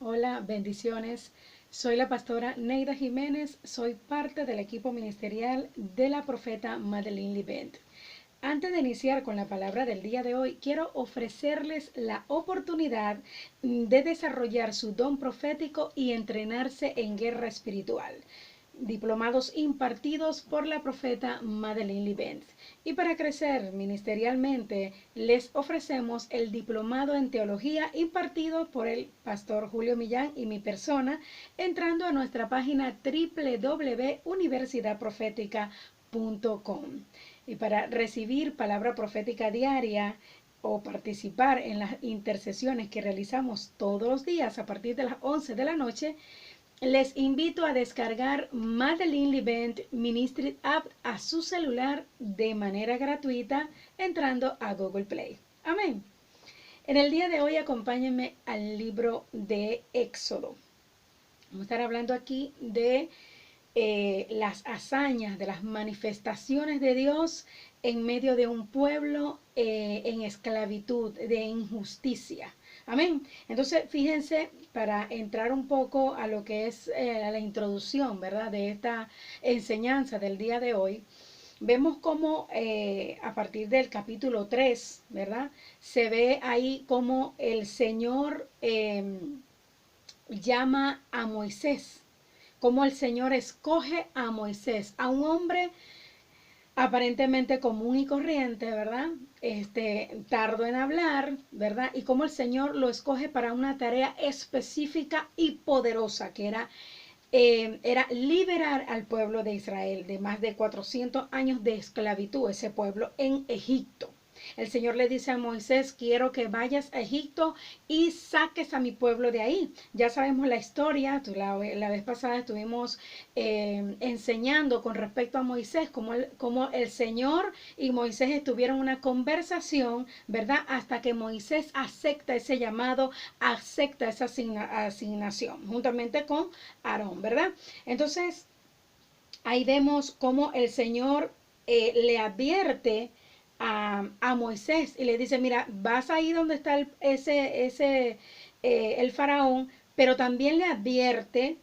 Hola, bendiciones. Soy la pastora Neida Jiménez, soy parte del equipo ministerial de la profeta Madeleine Libet. Antes de iniciar con la palabra del día de hoy, quiero ofrecerles la oportunidad de desarrollar su don profético y entrenarse en guerra espiritual. Diplomados impartidos por la profeta Madeleine Libet. Y para crecer ministerialmente, les ofrecemos el diplomado en teología impartido por el pastor Julio Millán y mi persona, entrando a nuestra página www.universidadprofetica.com. Y para recibir palabra profética diaria o participar en las intercesiones que realizamos todos los días a partir de las 11 de la noche, les invito a descargar Madeleine Libet Ministry App a su celular de manera gratuita entrando a Google Play. Amén. En el día de hoy acompáñenme al libro de Éxodo. Vamos a estar hablando aquí de las hazañas, de las manifestaciones de Dios en medio de un pueblo en esclavitud, de injusticia. Amén. Entonces, fíjense, para entrar un poco a lo que es la introducción, ¿verdad?, de esta enseñanza del día de hoy, vemos cómo a partir del capítulo 3, ¿verdad?, se ve ahí cómo el Señor llama a Moisés, cómo el Señor escoge a Moisés, a un hombre aparentemente común y corriente, ¿verdad? Tardo en hablar, ¿verdad? Y cómo el Señor lo escoge para una tarea específica y poderosa, que era liberar al pueblo de Israel de más de 400 años de esclavitud, ese pueblo en Egipto. El Señor le dice a Moisés: quiero que vayas a Egipto y saques a mi pueblo de ahí. Ya sabemos la historia, la vez pasada estuvimos enseñando con respecto a Moisés, cómo el Señor y Moisés estuvieron una conversación, ¿verdad? Hasta que Moisés acepta ese llamado, acepta esa asignación, juntamente con Aarón, ¿verdad? Entonces, ahí vemos cómo el Señor le advierte a Moisés y le dice: mira, vas ahí donde está el faraón, pero también le advierte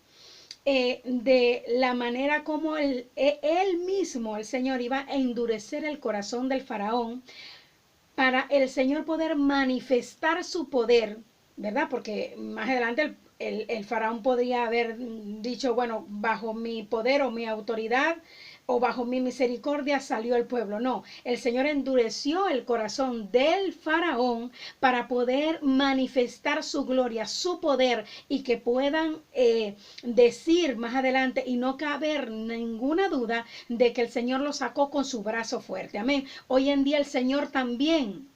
de la manera como él mismo, el Señor, iba a endurecer el corazón del faraón para el Señor poder manifestar su poder, ¿verdad? Porque más adelante el faraón podría haber dicho: bueno, bajo mi poder o mi autoridad o bajo mi misericordia salió el pueblo. No, el Señor endureció el corazón del faraón para poder manifestar su gloria, su poder, y que puedan decir más adelante y no caber ninguna duda de que el Señor lo sacó con su brazo fuerte. Amén. Hoy en día el Señor también,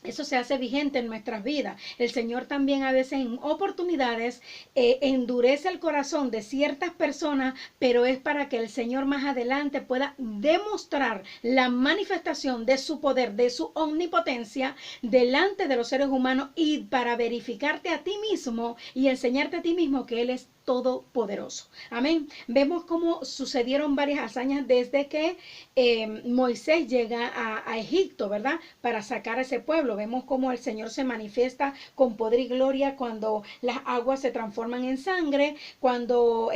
eso se hace vigente en nuestras vidas. El Señor también a veces en oportunidades endurece el corazón de ciertas personas, pero es para que el Señor más adelante pueda demostrar la manifestación de su poder, de su omnipotencia delante de los seres humanos, y para verificarte a ti mismo y enseñarte a ti mismo que Él es todopoderoso. Amén. Vemos cómo sucedieron varias hazañas desde que Moisés llega a Egipto, ¿verdad?, para sacar a ese pueblo. Vemos cómo el Señor se manifiesta con poder y gloria cuando las aguas se transforman en sangre, cuando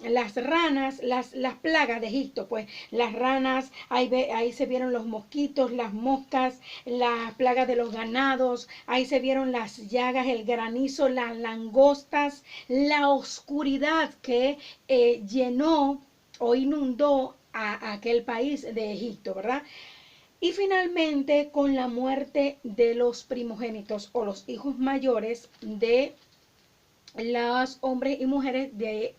las ranas, las plagas de Egipto, pues las ranas, ahí se vieron los mosquitos, las moscas, las plagas de los ganados, ahí se vieron las llagas, el granizo, las langostas, la oscuridad que llenó o inundó a aquel país de Egipto, ¿verdad? Y finalmente con la muerte de los primogénitos o los hijos mayores de los hombres y mujeres de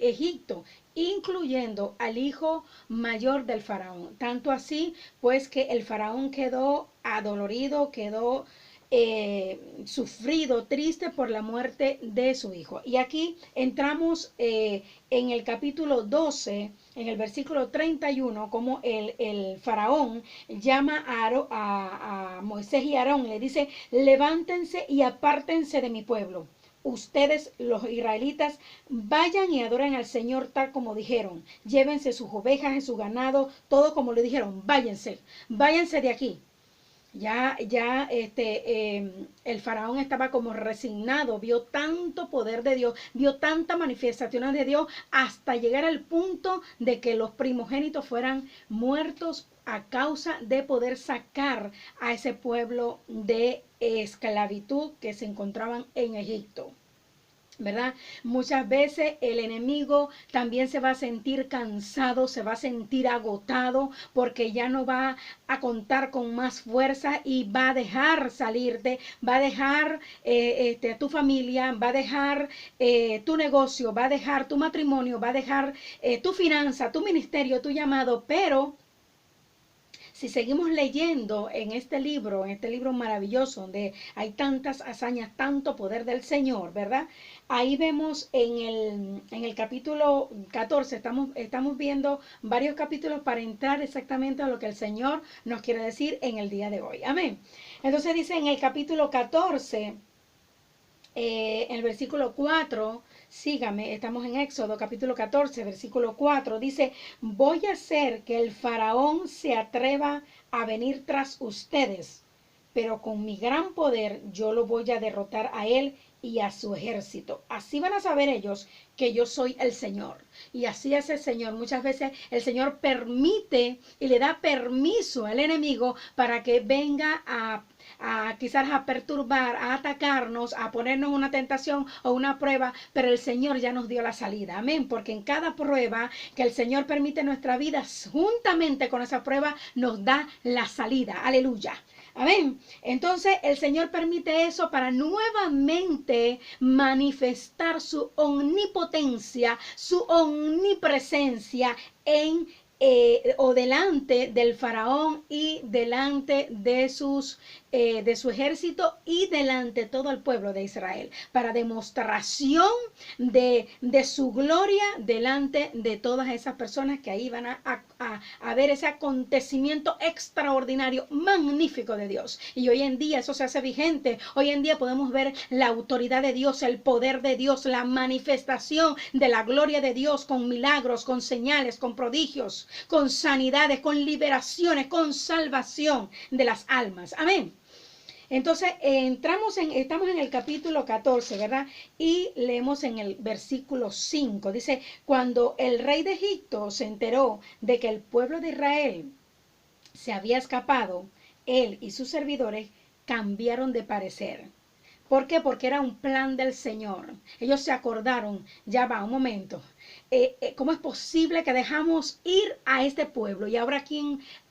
Egipto, incluyendo al hijo mayor del faraón. Tanto así, pues, que el faraón quedó adolorido, quedó sufrido, triste por la muerte de su hijo. Y aquí entramos en el capítulo 12, en el versículo 31, como el faraón llama a Moisés y Aarón, le dice: levántense y apártense de mi pueblo. Ustedes, los israelitas, vayan y adoren al Señor tal como dijeron. Llévense sus ovejas y su ganado, todo como le dijeron. Váyanse de aquí. El faraón estaba como resignado, vio tanto poder de Dios, vio tantas manifestaciones de Dios, hasta llegar al punto de que los primogénitos fueran muertos a causa de poder sacar a ese pueblo de esclavitud que se encontraban en Egipto. ¿Verdad? Muchas veces el enemigo también se va a sentir cansado, se va a sentir agotado porque ya no va a contar con más fuerza y va a dejar salirte, va a dejar a tu familia, va a dejar tu negocio, va a dejar tu matrimonio, va a dejar tu finanza, tu ministerio, tu llamado, pero si seguimos leyendo en este libro maravilloso, donde hay tantas hazañas, tanto poder del Señor, ¿verdad? Ahí vemos en el capítulo 14, estamos viendo varios capítulos para entrar exactamente a lo que el Señor nos quiere decir en el día de hoy. Amén. Entonces dice en el capítulo 14, en el versículo 4, sígame, estamos en Éxodo capítulo 14, versículo 4, dice, voy a hacer que el faraón se atreva a venir tras ustedes, pero con mi gran poder yo lo voy a derrotar a él y a su ejército. Así van a saber ellos que yo soy el Señor. Y así es el Señor. Muchas veces el Señor permite y le da permiso al enemigo para que venga quizás a perturbar, a atacarnos, a ponernos una tentación o una prueba, pero el Señor ya nos dio la salida. Amén. Porque en cada prueba que el Señor permite en nuestra vida, juntamente con esa prueba, nos da la salida. Aleluya. Amén. Entonces el Señor permite eso para nuevamente manifestar su omnipotencia, su omnipresencia en o delante del faraón y delante de su ejército y delante de todo el pueblo de Israel, para demostración de su gloria delante de todas esas personas que ahí van a ver ese acontecimiento extraordinario, magnífico de Dios. Y hoy en día eso se hace vigente. Hoy en día podemos ver la autoridad de Dios, el poder de Dios, la manifestación de la gloria de Dios con milagros, con señales, con prodigios, con sanidades, con liberaciones, con salvación de las almas. Amén. Entonces, estamos en el capítulo 14, ¿verdad? Y leemos en el versículo 5. Dice, cuando el rey de Egipto se enteró de que el pueblo de Israel se había escapado, él y sus servidores cambiaron de parecer. ¿Por qué? Porque era un plan del Señor. Ellos se acordaron, ya va, un momento. ¿Cómo es posible que dejamos ir a este pueblo? Y ahora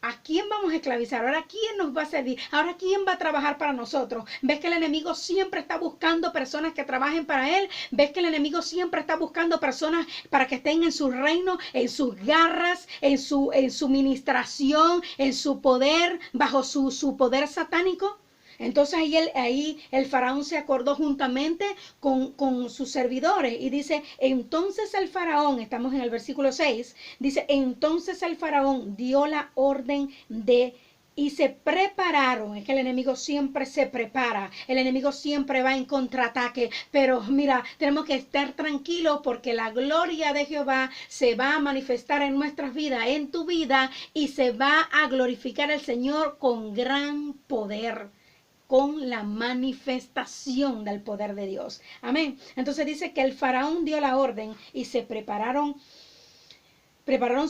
¿a quién vamos a esclavizar? Ahora ¿quién nos va a servir? Ahora ¿quién va a trabajar para nosotros? ¿Ves que el enemigo siempre está buscando personas que trabajen para él? ¿Ves que el enemigo siempre está buscando personas para que estén en su reino, en sus garras, en su ministración, en su poder, bajo su poder satánico? Entonces ahí el faraón se acordó juntamente con sus servidores y dice, entonces el faraón, estamos en el versículo 6, dice, entonces el faraón dio la orden y se prepararon. Es que el enemigo siempre se prepara, el enemigo siempre va en contraataque, pero mira, tenemos que estar tranquilos porque la gloria de Jehová se va a manifestar en nuestras vidas, en tu vida, y se va a glorificar el Señor con gran poder, con la manifestación del poder de Dios. Amén. Entonces dice que el faraón dio la orden y se prepararon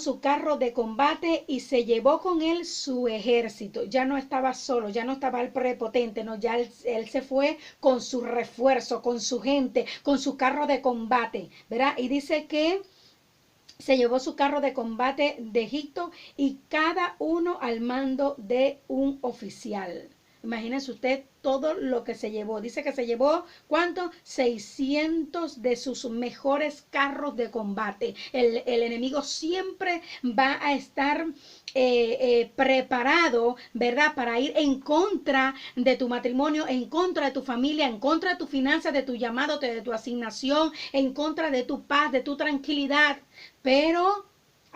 su carro de combate y se llevó con él su ejército. Ya no estaba solo, ya no estaba el prepotente, no, ya él se fue con su refuerzo, con su gente, con su carro de combate, ¿verdad? Y dice que se llevó su carro de combate de Egipto y cada uno al mando de un oficial. Imagínense usted todo lo que se llevó. Dice que se llevó, ¿cuánto? 600 de sus mejores carros de combate. El enemigo siempre va a estar preparado, ¿verdad? Para ir en contra de tu matrimonio, en contra de tu familia, en contra de tu finanzas, de tu llamado, de tu asignación, en contra de tu paz, de tu tranquilidad. Pero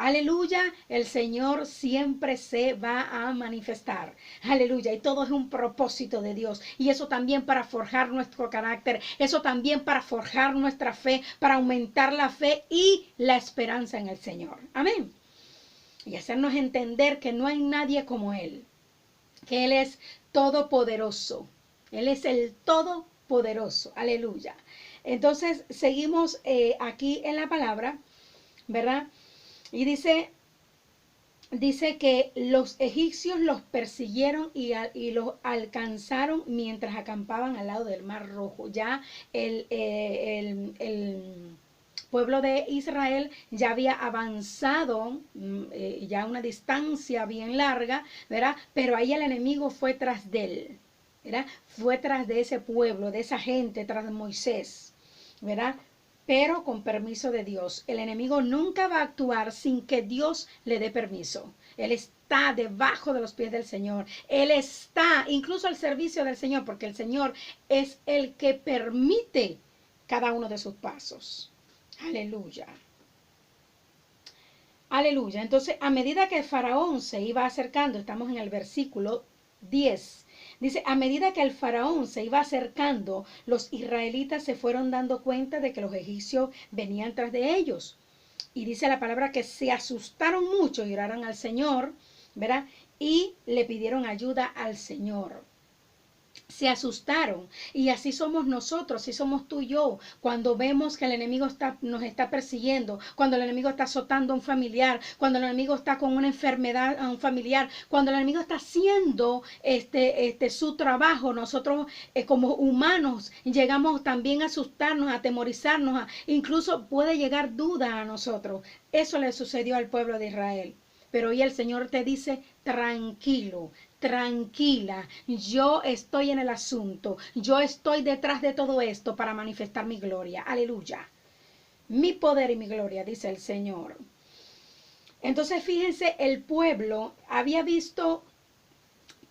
aleluya, el Señor siempre se va a manifestar. Aleluya, y todo es un propósito de Dios. Y eso también para forjar nuestro carácter, eso también para forjar nuestra fe, para aumentar la fe y la esperanza en el Señor. Amén. Y hacernos entender que no hay nadie como Él, que Él es todopoderoso. Él es el todopoderoso. Aleluya. Entonces, seguimos aquí en la palabra, ¿verdad? Y dice que los egipcios los persiguieron y los alcanzaron mientras acampaban al lado del Mar Rojo. Ya el pueblo de Israel ya había avanzado ya una distancia bien larga, ¿verdad? Pero ahí el enemigo fue tras de él, ¿verdad? Fue tras de ese pueblo, de esa gente, tras de Moisés, ¿verdad? Pero con permiso de Dios. El enemigo nunca va a actuar sin que Dios le dé permiso. Él está debajo de los pies del Señor. Él está incluso al servicio del Señor, porque el Señor es el que permite cada uno de sus pasos. Aleluya. Aleluya. Entonces, a medida que el faraón se iba acercando, estamos en el versículo 10. Dice, a medida que el faraón se iba acercando, los israelitas se fueron dando cuenta de que los egipcios venían tras de ellos. Y dice la palabra que se asustaron mucho y oraron al Señor, ¿verdad? Y le pidieron ayuda al Señor. Se asustaron, y así somos nosotros, así somos tú y yo, cuando vemos que el enemigo nos está persiguiendo, cuando el enemigo está azotando a un familiar, cuando el enemigo está con una enfermedad a un familiar, cuando el enemigo está haciendo su trabajo. Nosotros como humanos llegamos también a asustarnos, a atemorizarnos, incluso puede llegar duda a nosotros. Eso le sucedió al pueblo de Israel. Pero hoy el Señor te dice, tranquilo, tranquila, yo estoy en el asunto, yo estoy detrás de todo esto para manifestar mi gloria. Aleluya. Mi poder y mi gloria, dice el Señor. Entonces, fíjense, el pueblo había visto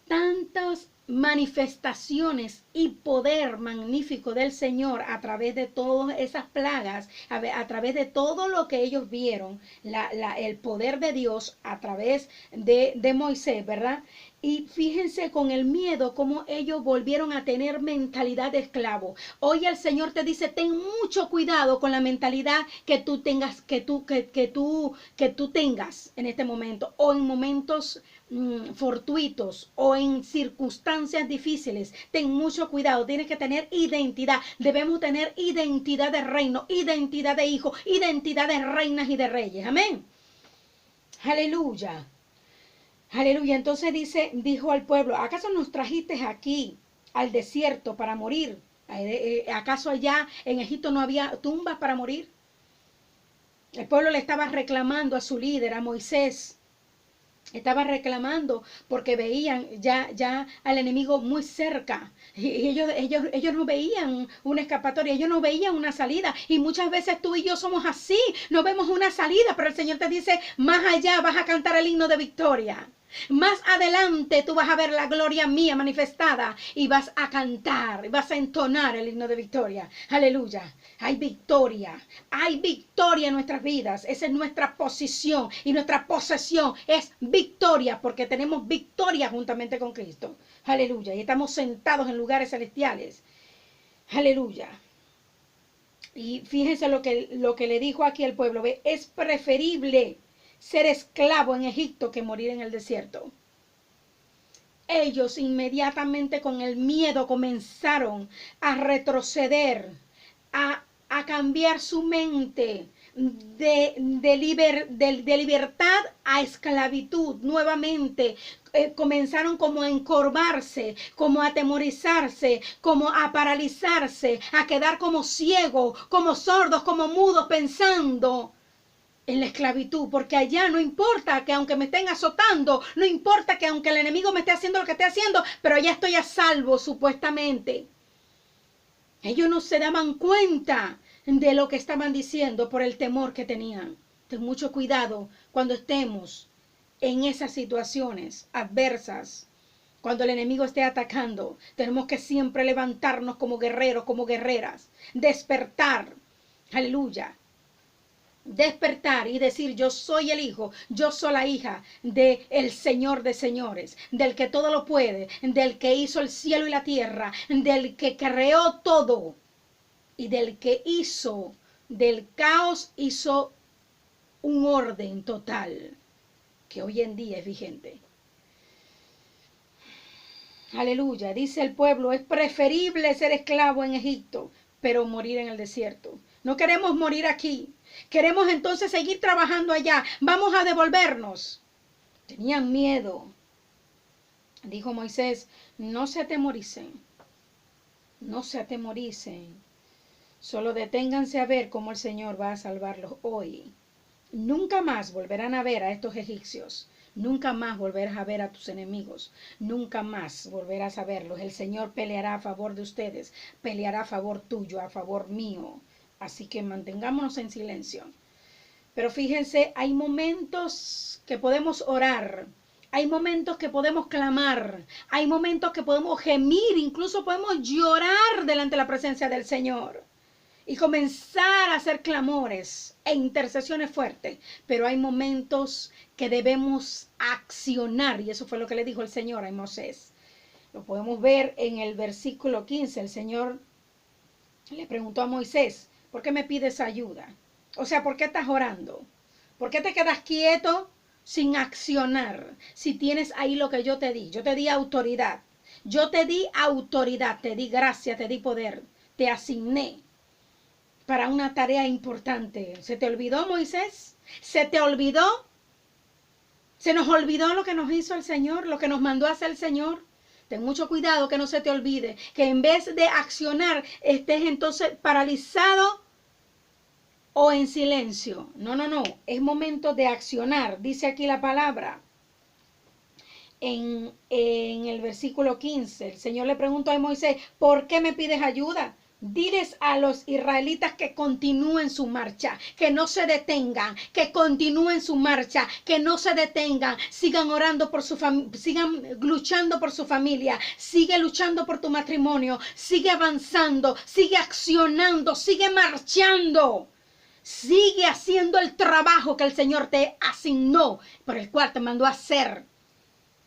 tantas manifestaciones y poder magnífico del Señor a través de todas esas plagas, a través de todo lo que ellos vieron, el poder de Dios a través de Moisés, ¿verdad? Y fíjense con el miedo cómo ellos volvieron a tener mentalidad de esclavo. Hoy el Señor te dice, ten mucho cuidado con la mentalidad que tú tengas, que tú tengas en este momento o en momentos fortuitos o en circunstancias difíciles. Ten mucho cuidado, tienes que tener identidad. Debemos tener identidad de reino, identidad de hijo, identidad de reinas y de reyes. Amén. Aleluya. Aleluya. Entonces dijo al pueblo, ¿acaso nos trajiste aquí al desierto para morir? ¿Acaso allá en Egipto no había tumbas para morir? El pueblo le estaba reclamando a su líder, a Moisés. Estaba reclamando porque veían ya al enemigo muy cerca. Y ellos no veían una escapatoria, ellos no veían una salida. Y muchas veces tú y yo somos así, no vemos una salida, pero el Señor te dice, más allá vas a cantar el himno de victoria. Más adelante tú vas a ver la gloria mía manifestada y vas a cantar, vas a entonar el himno de victoria. Aleluya. Hay victoria en nuestras vidas. Esa es nuestra posición y nuestra posesión es victoria porque tenemos victoria juntamente con Cristo. Aleluya. Y estamos sentados en lugares celestiales. Aleluya. Y fíjense lo que le dijo aquí al pueblo. ¿Ve? Es preferible ser esclavo en Egipto que morir en el desierto. Ellos inmediatamente con el miedo comenzaron a retroceder, a cambiar su mente de libertad a esclavitud nuevamente. Comenzaron como a encorvarse, como a atemorizarse, como a paralizarse, a quedar como ciegos, como sordos, como mudos, pensando en la esclavitud, porque allá no importa que aunque me estén azotando, no importa que aunque el enemigo me esté haciendo lo que esté haciendo, pero allá estoy a salvo supuestamente. Ellos no se daban cuenta de lo que estaban diciendo por el temor que tenían. Ten mucho cuidado cuando estemos en esas situaciones adversas. Cuando el enemigo esté atacando, tenemos que siempre levantarnos como guerreros, como guerreras, despertar. Aleluya. Despertar y decir, yo soy el hijo, yo soy la hija del Señor de señores, del que todo lo puede, del que hizo el cielo y la tierra, del que creó todo y del que hizo, del caos hizo un orden total que hoy en día es vigente. Aleluya. Dice el pueblo, es preferible ser esclavo en Egipto, pero morir en el desierto. No queremos morir aquí. Queremos entonces seguir trabajando allá. Vamos a devolvernos. Tenían miedo. Dijo Moisés, no se atemoricen. No se atemoricen. Solo deténganse a ver cómo el Señor va a salvarlos hoy. Nunca más volverán a ver a estos egipcios. Nunca más volverás a ver a tus enemigos. Nunca más volverás a verlos. El Señor peleará a favor de ustedes. Peleará a favor tuyo, a favor mío. Así que mantengámonos en silencio. Pero fíjense, hay momentos que podemos orar. Hay momentos que podemos clamar. Hay momentos que podemos gemir. Incluso podemos llorar delante de la presencia del Señor. Y comenzar a hacer clamores e intercesiones fuertes. Pero hay momentos que debemos accionar. Y eso fue lo que le dijo el Señor a Moisés. Lo podemos ver en el versículo 15. El Señor le preguntó a Moisés, ¿por qué me pides ayuda? O sea, ¿por qué estás orando? ¿Por qué te quedas quieto sin accionar? Si tienes ahí lo que yo te di. Yo te di autoridad. Yo te di autoridad, te di gracia, te di poder. Te asigné para una tarea importante. ¿Se te olvidó, Moisés? ¿Se te olvidó? ¿Se nos olvidó lo que nos hizo el Señor? ¿Lo que nos mandó a hacer el Señor? Ten mucho cuidado que no se te olvide. Que en vez de accionar, estés entonces paralizado o en silencio. No, no, no. Es momento de accionar. Dice aquí la palabra. En el versículo 15, el Señor le preguntó a Moisés, ¿por qué me pides ayuda? Diles a los israelitas que continúen su marcha, que no se detengan, que continúen su marcha, que no se detengan, sigan orando por su familia, sigan luchando por su familia, sigue luchando por tu matrimonio, sigue avanzando, sigue accionando, sigue marchando. Sigue haciendo el trabajo que el Señor te asignó, por el cual te mandó a hacer.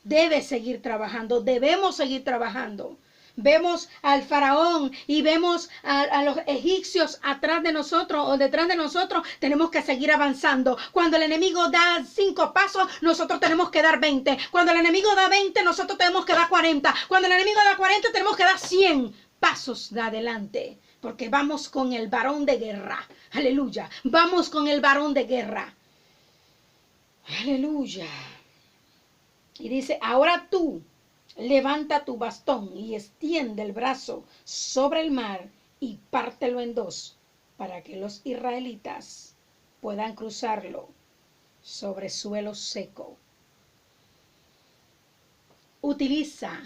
Debes seguir trabajando, debemos seguir trabajando. Vemos al faraón y vemos a los egipcios atrás de nosotros o detrás de nosotros. Tenemos que seguir avanzando. Cuando el enemigo da 5 pasos, nosotros tenemos que dar 20. Cuando el enemigo da 20, nosotros tenemos que dar 40. Cuando el enemigo da 40, tenemos que dar 100 pasos de adelante. Porque vamos con el varón de guerra. Aleluya. Vamos con el varón de guerra. Aleluya. Y dice, ahora tú levanta tu bastón y extiende el brazo sobre el mar y pártelo en 2 para que los israelitas puedan cruzarlo sobre suelo seco. Utiliza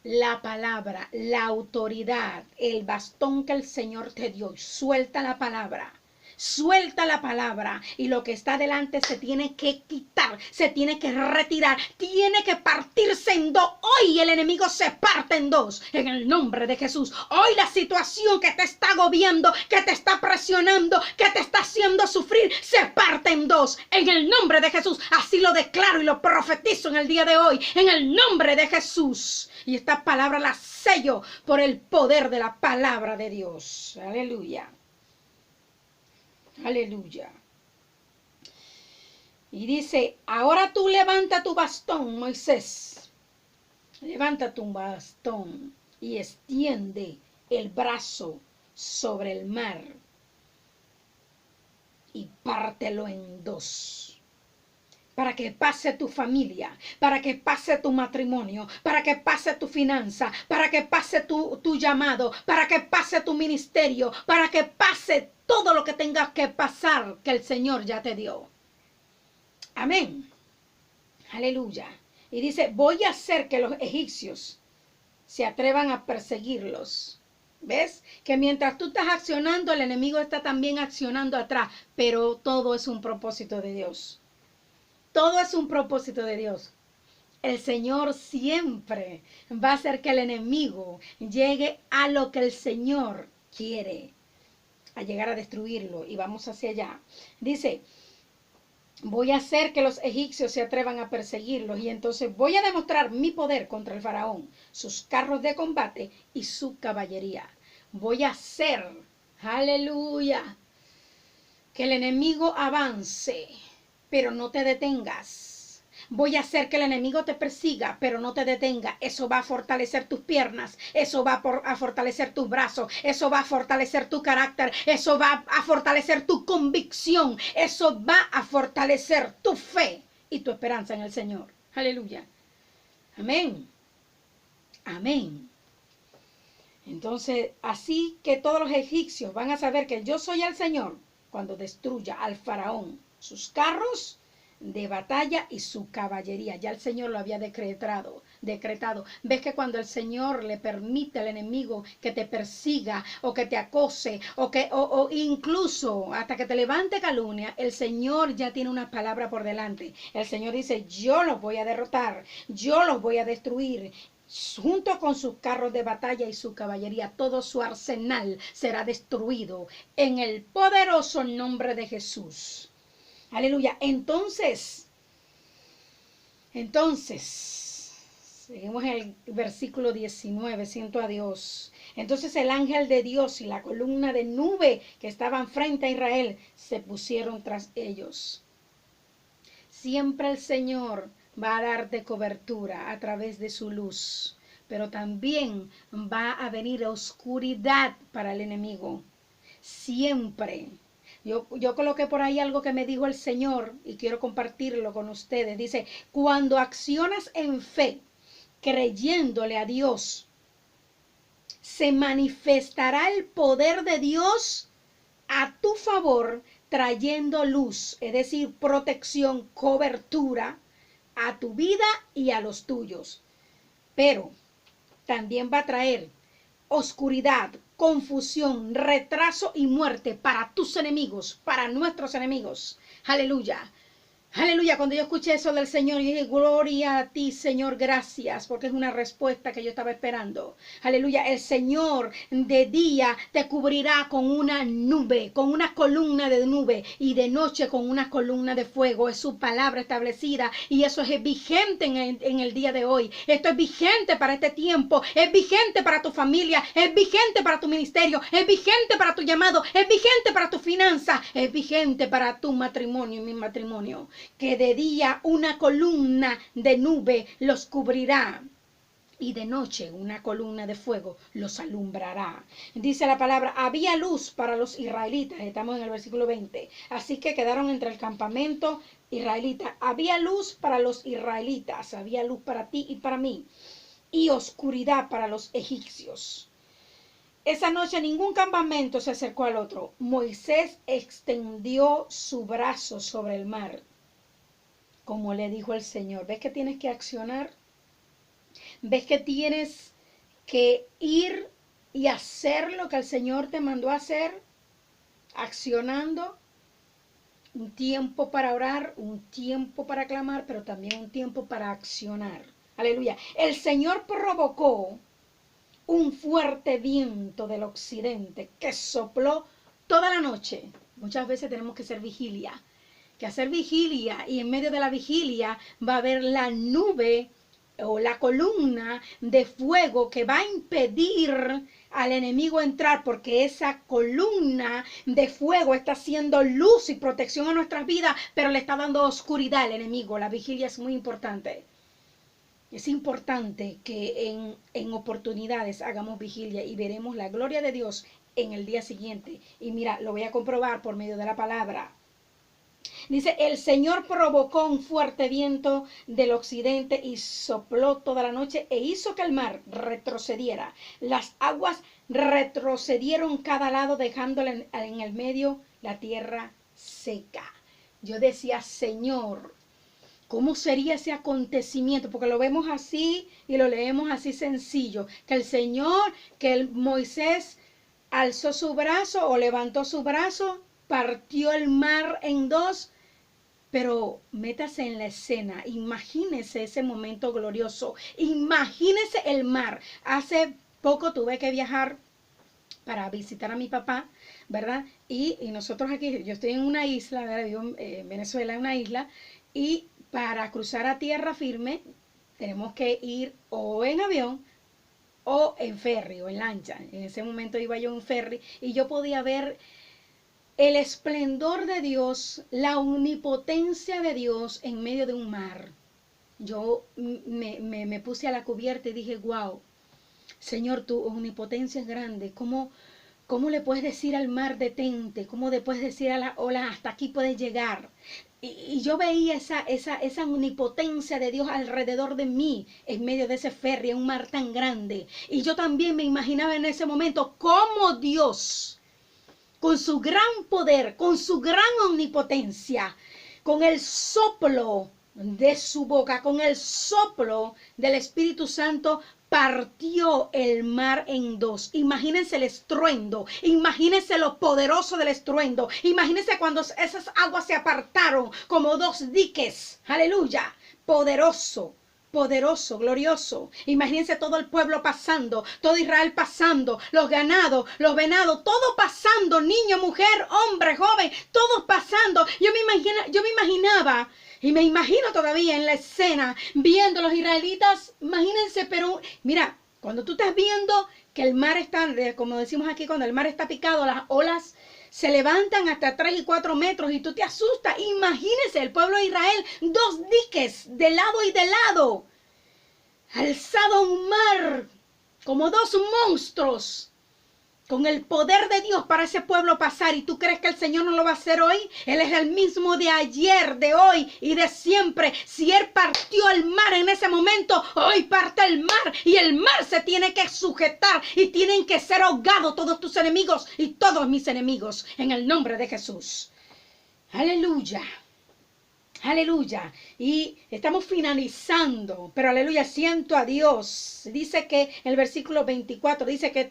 la palabra, la autoridad, el bastón que el Señor te dio. Suelta la palabra. Suelta la palabra y lo que está delante se tiene que quitar, se tiene que retirar, tiene que partirse en 2. Hoy el enemigo se parte en 2 en el nombre de Jesús. Hoy la situación que te está agobiando, que te está presionando, que te está haciendo sufrir, se parte en 2 en el nombre de Jesús. Así lo declaro y lo profetizo en el día de hoy en el nombre de Jesús. Y esta palabra la sello por el poder de la palabra de Dios. Aleluya. Aleluya. Y dice, ahora tú levanta tu bastón, Moisés. Levanta tu bastón y extiende el brazo sobre el mar y pártelo en 2. Para que pase tu familia, para que pase tu matrimonio, para que pase tu finanza, para que pase tu llamado, para que pase tu ministerio, para que pase todo lo que tengas que pasar que el Señor ya te dio. Amén. Aleluya. Y dice, voy a hacer que los egipcios se atrevan a perseguirlos. ¿Ves? Que mientras tú estás accionando, el enemigo está también accionando atrás, pero todo es un propósito de Dios. Todo es un propósito de Dios. El Señor siempre va a hacer que el enemigo llegue a lo que el Señor quiere, a llegar a destruirlo. Y vamos hacia allá. Dice, voy a hacer que los egipcios se atrevan a perseguirlos y entonces voy a demostrar mi poder contra el faraón, sus carros de combate y su caballería. Voy a hacer, aleluya, que el enemigo avance. Pero no te detengas. Voy a hacer que el enemigo te persiga, pero no te detenga. Eso va a fortalecer tus piernas, eso va a fortalecer tus brazos, eso va a fortalecer tu carácter, eso va a fortalecer tu convicción, eso va a fortalecer tu fe y tu esperanza en el Señor. Aleluya. Amén. Amén. Entonces, así que todos los egipcios van a saber que yo soy el Señor cuando destruya al faraón, sus carros de batalla y su caballería. Ya el Señor lo había decretado. Ves que cuando el Señor le permite al enemigo que te persiga o que te acose o incluso hasta que te levante calumnia, el Señor ya tiene una palabra por delante. El Señor dice, yo los voy a derrotar, yo los voy a destruir. Junto con sus carros de batalla y su caballería, todo su arsenal será destruido en el poderoso nombre de Jesús. Aleluya. Entonces, seguimos en el versículo 19, siento a Dios. Entonces el ángel de Dios y la columna de nube que estaban frente a Israel se pusieron tras ellos. Siempre el Señor va a darte cobertura a través de su luz, pero también va a venir oscuridad para el enemigo. Siempre. Yo coloqué por ahí algo que me dijo el Señor y quiero compartirlo con ustedes. Dice, cuando accionas en fe, creyéndole a Dios, se manifestará el poder de Dios a tu favor, trayendo luz, es decir, protección, cobertura a tu vida y a los tuyos. Pero también va a traer oscuridad, confusión, retraso y muerte para tus enemigos, para nuestros enemigos. Aleluya. Aleluya, cuando yo escuché eso del Señor, yo dije, gloria a ti, Señor, gracias, porque es una respuesta que yo estaba esperando. Aleluya, el Señor de día te cubrirá con una nube, con una columna de nube, y de noche con una columna de fuego. Es su palabra establecida, y eso es vigente en el día de hoy. Esto es vigente para este tiempo, es vigente para tu familia, es vigente para tu ministerio, es vigente para tu llamado, es vigente para tu finanza, es vigente para tu matrimonio y mi matrimonio. Que de día una columna de nube los cubrirá y de noche una columna de fuego los alumbrará. Dice la palabra, había luz para los israelitas, estamos en el versículo 20, así que quedaron entre el campamento israelita. Había luz para los israelitas, había luz para ti y para mí, y oscuridad para los egipcios. Esa noche ningún campamento se acercó al otro. Moisés extendió su brazo sobre el mar, como le dijo el Señor. ¿Ves que tienes que accionar? ¿Ves que tienes que ir y hacer lo que el Señor te mandó a hacer? Accionando. Un tiempo para orar, un tiempo para clamar, pero también un tiempo para accionar. Aleluya. El Señor provocó un fuerte viento del occidente que sopló toda la noche. Muchas veces tenemos que hacer vigilia. Que hacer vigilia, y en medio de la vigilia va a haber la nube o la columna de fuego que va a impedir al enemigo entrar, porque esa columna de fuego está haciendo luz y protección a nuestras vidas, pero le está dando oscuridad al enemigo. La vigilia es muy importante. Es importante que en oportunidades hagamos vigilia y veremos la gloria de Dios en el día siguiente. Y mira, lo voy a comprobar por medio de la palabra. Dice, el Señor provocó un fuerte viento del occidente y sopló toda la noche e hizo que el mar retrocediera. Las aguas retrocedieron cada lado, dejándole en el medio la tierra seca. Yo decía, Señor, ¿cómo sería ese acontecimiento? Porque lo vemos así y lo leemos así sencillo. Que el Señor, Moisés alzó su brazo o levantó su brazo, partió el mar en dos, pero métase en la escena, imagínese ese momento glorioso, imagínese el mar. Hace poco tuve que viajar para visitar a mi papá, ¿verdad? Y nosotros aquí, yo estoy en una isla, ¿verdad? Vivo en Venezuela, en una isla, y para cruzar a tierra firme tenemos que ir o en avión o en ferry o en lancha. En ese momento iba yo en ferry y yo podía ver el esplendor de Dios, la omnipotencia de Dios en medio de un mar. yo me puse a la cubierta y dije, wow, Señor, tu omnipotencia es grande. ¿Cómo le puedes decir al mar detente? ¿Cómo le puedes decir a la ola hasta aquí puedes llegar? Y yo veía esa omnipotencia de Dios alrededor de mí, en medio de ese ferry, un mar tan grande. Y yo también me imaginaba en ese momento cómo Dios, con su gran poder, con su gran omnipotencia, con el soplo de su boca, con el soplo del Espíritu Santo, partió el mar en dos. Imagínense el estruendo, imagínense lo poderoso del estruendo, imagínense cuando esas aguas se apartaron como dos diques. Aleluya, poderoso. Poderoso, glorioso. Imagínense todo el pueblo pasando, todo Israel pasando, los ganados, los venados, todo pasando, niño, mujer, hombre, joven, todos pasando. Yo me imaginaba y me imagino todavía en la escena viendo a los israelitas. Imagínense, pero mira, cuando tú estás viendo que el mar está, como decimos aquí, cuando el mar está picado, las olas se levantan hasta 3 y 4 metros y tú te asustas. Imagínense el pueblo de Israel, dos diques de lado y de lado, alzado a un mar como dos monstruos, con el poder de Dios para ese pueblo pasar. ¿Y tú crees que el Señor no lo va a hacer hoy? Él es el mismo de ayer, de hoy y de siempre. Si Él partió el mar en ese momento, hoy parte el mar y el mar se tiene que sujetar y tienen que ser ahogados todos tus enemigos y todos mis enemigos en el nombre de Jesús. Aleluya. Aleluya. Y estamos finalizando, pero aleluya, siento a Dios. Dice que el versículo 24 dice que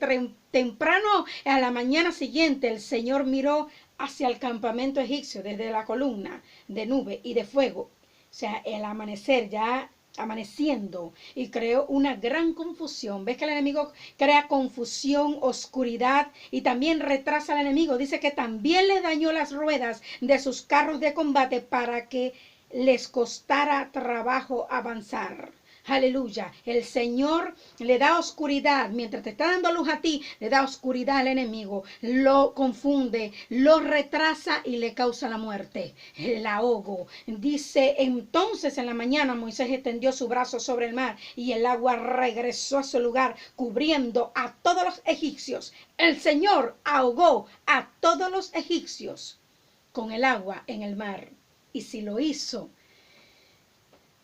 temprano a la mañana siguiente el Señor miró hacia el campamento egipcio desde la columna de nube y de fuego. O sea, el amanecer ya amaneciendo, y creó una gran confusión. ¿Ves que el enemigo crea confusión, oscuridad y también retrasa al enemigo? Dice que también le dañó las ruedas de sus carros de combate para que les costara trabajo avanzar. Aleluya. El Señor le da oscuridad. Mientras te está dando luz a ti, le da oscuridad al enemigo. Lo confunde, lo retrasa y le causa la muerte, el ahogo. Dice, entonces en la mañana Moisés extendió su brazo sobre el mar y el agua regresó a su lugar, cubriendo a todos los egipcios. El Señor ahogó a todos los egipcios con el agua en el mar. Y si lo hizo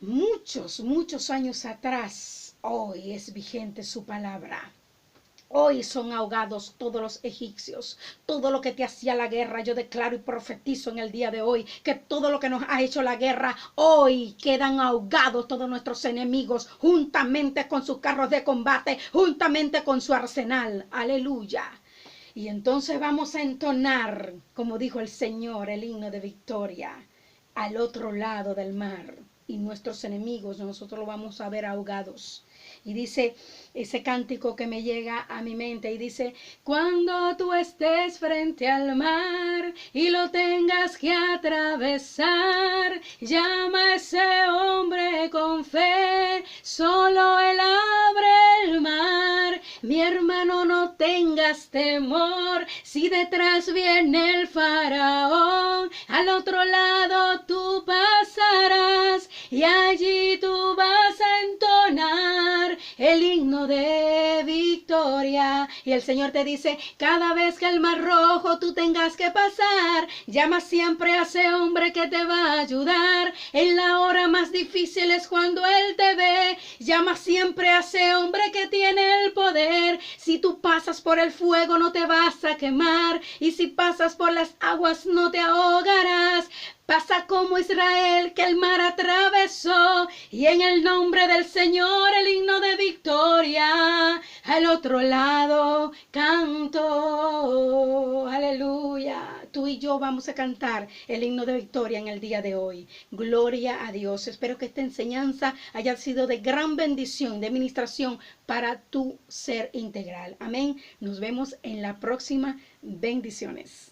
muchos años atrás, hoy es vigente su palabra. Hoy son ahogados todos los egipcios. Todo lo que te hacía la guerra, yo declaro y profetizo en el día de hoy que todo lo que nos ha hecho la guerra, hoy quedan ahogados todos nuestros enemigos, juntamente con sus carros de combate, juntamente con su arsenal. Aleluya. Y entonces vamos a entonar, como dijo el Señor, el himno de victoria al otro lado del mar. Y nuestros enemigos, nosotros lo vamos a ver ahogados. Y dice ese cántico que me llega a mi mente y dice: cuando tú estés frente al mar y lo tengas que atravesar, llama a ese hombre con fe, solo él abre el mar. Mi hermano, no tengas temor, si detrás viene el faraón, al otro lado tú pasarás y allí tú vas a entonar el himno de victoria. Y el Señor te dice: cada vez que el mar rojo tú tengas que pasar, llama siempre a ese hombre que te va a ayudar. En la hora más difícil es cuando Él te ve. Llama siempre a ese hombre que tiene el poder. Si tú pasas por el fuego no te vas a quemar, y si pasas por las aguas no te ahogarás. Pasa como Israel, que el mar atravesó, y en el nombre del Señor el himno de victoria al otro lado canto. Aleluya. Tú y yo vamos a cantar el himno de victoria en el día de hoy. Gloria a Dios. Espero que esta enseñanza haya sido de gran bendición, de ministración para tu ser integral. Amén. Nos vemos en la próxima. Bendiciones.